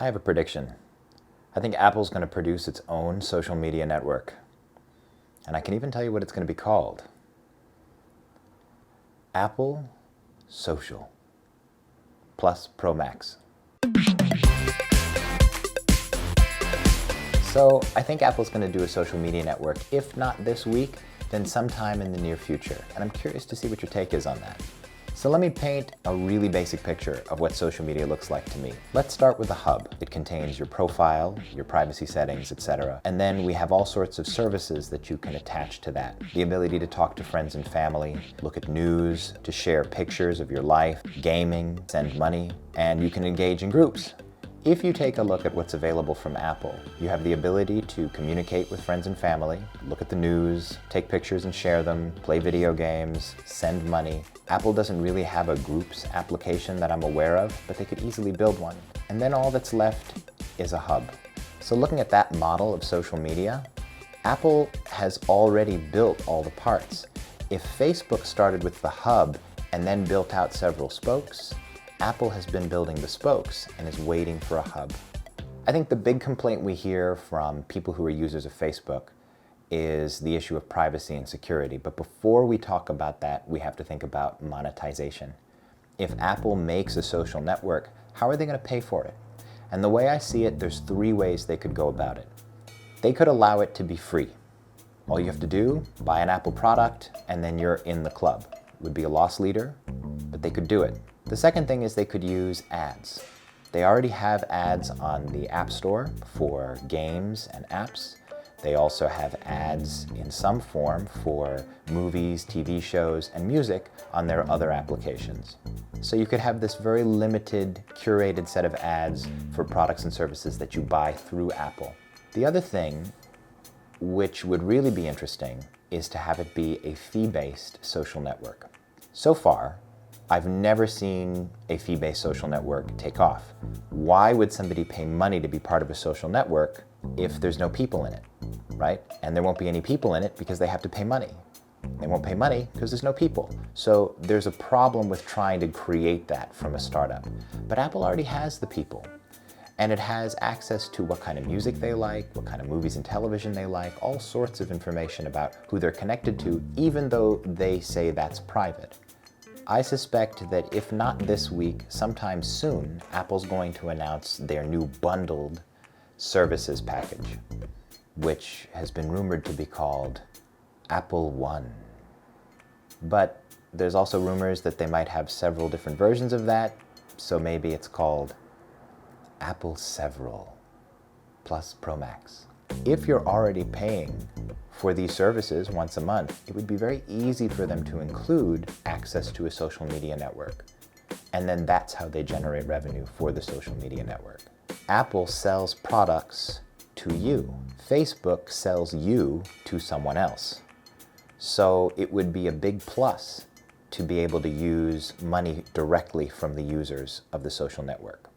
I have a prediction. I think Apple's going to produce its own social media network. And I can even tell you what it's going to be called. Apple Social plus Pro Max. So I think Apple's going to do a social media network, if not this week, then sometime in the near future. And I'm curious to see what your take is on that. So let me paint a really basic picture of what social media looks like to me. Let's start with the hub. It contains your profile, your privacy settings, etc. And then we have all sorts of services that you can attach to that. The ability to talk to friends and family, look at news, to share pictures of your life, gaming, send money, and you can engage in groups. If you take a look at what's available from Apple, you have the ability to communicate with friends and family, look at the news, take pictures and share them, play video games, send money. Apple doesn't really have a groups application that I'm aware of, but they could easily build one. And then all that's left is a hub. So looking at that model of social media, Apple has already built all the parts. If Facebook started with the hub and then built out several spokes, Apple has been building the spokes and is waiting for a hub. I think the big complaint we hear from people who are users of Facebook is the issue of privacy and security. But before we talk about that, we have to think about monetization. If Apple makes a social network, how are they going to pay for it? And the way I see it, there's three ways they could go about it. They could allow it to be free. All you have to do, buy an Apple product, and then you're in the club. It would be a loss leader, but they could do it. The second thing is they could use ads. They already have ads on the App Store for games and apps. They also have ads in some form for movies, TV shows, and music on their other applications. So you could have this very limited, curated set of ads for products and services that you buy through Apple. The other thing, which would really be interesting, is to have it be a fee-based social network. So far, I've never seen a fee-based social network take off. Why would somebody pay money to be part of a social network if there's no people in it, right? And there won't be any people in it because they have to pay money. They won't pay money because there's no people. So there's a problem with trying to create that from a startup. But Apple already has the people. And it has access to what kind of music they like, what kind of movies and television they like, all sorts of information about who they're connected to, even though they say that's private. I suspect that if not this week, sometime soon, Apple's going to announce their new bundled services package, which has been rumored to be called Apple One. But there's also rumors that they might have several different versions of that, so maybe it's called Apple Several plus Pro Max. If you're already paying for these services once a month, it would be very easy for them to include access to a social media network. And then that's how they generate revenue for the social media network. Apple sells products to you. Facebook sells you to someone else. So it would be a big plus to be able to use money directly from the users of the social network.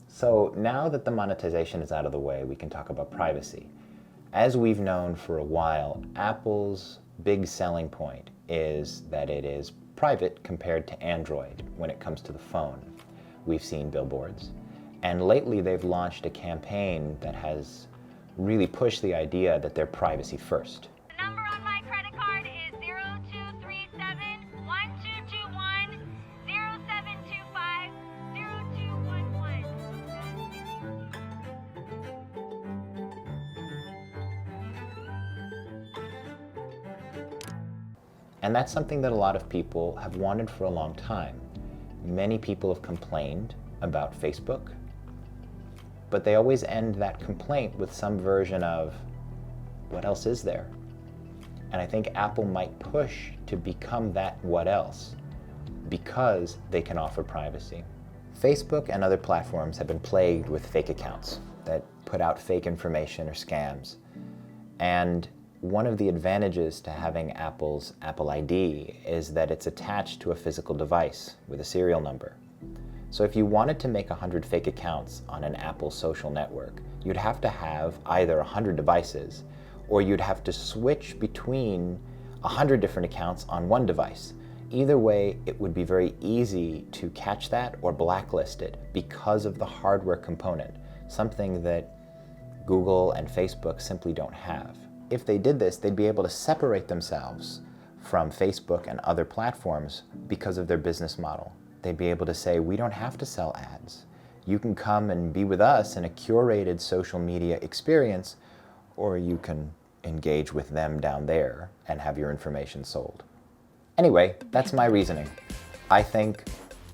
So now that the monetization is out of the way, we can talk about privacy. As we've known for a while, Apple's big selling point is that it is private compared to Android when it comes to the phone. We've seen billboards. And lately they've launched a campaign that has really pushed the idea that they're privacy first. The number on my credit card is 0237-1221-0725-0211. And that's something that a lot of people have wanted for a long time. Many people have complained about Facebook, but they always end that complaint with some version of, what else is there? And I think Apple might push to become that what else, because they can offer privacy. Facebook and other platforms have been plagued with fake accounts that put out fake information or scams. And one of the advantages to having Apple's Apple ID is that it's attached to a physical device with a serial number. So if you wanted to make 100 fake accounts on an Apple social network, you'd have to have either 100 devices, or you'd have to switch between 100 different accounts on one device. Either way, it would be very easy to catch that or blacklist it because of the hardware component, something that Google and Facebook simply don't have. If they did this, they'd be able to separate themselves from Facebook and other platforms because of their business model. They'd be able to say, we don't have to sell ads. You can come and be with us in a curated social media experience, or you can engage with them down there and have your information sold. Anyway, that's my reasoning. I think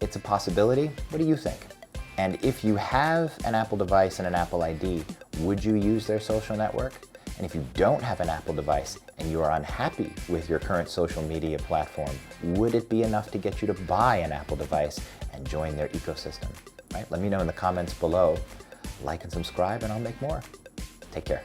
it's a possibility. What do you think? And if you have an Apple device and an Apple ID, would you use their social network? And if you don't have an Apple device and you are unhappy with your current social media platform, would it be enough to get you to buy an Apple device and join their ecosystem? Right? Let me know in the comments below. Like and subscribe, and I'll make more. Take care.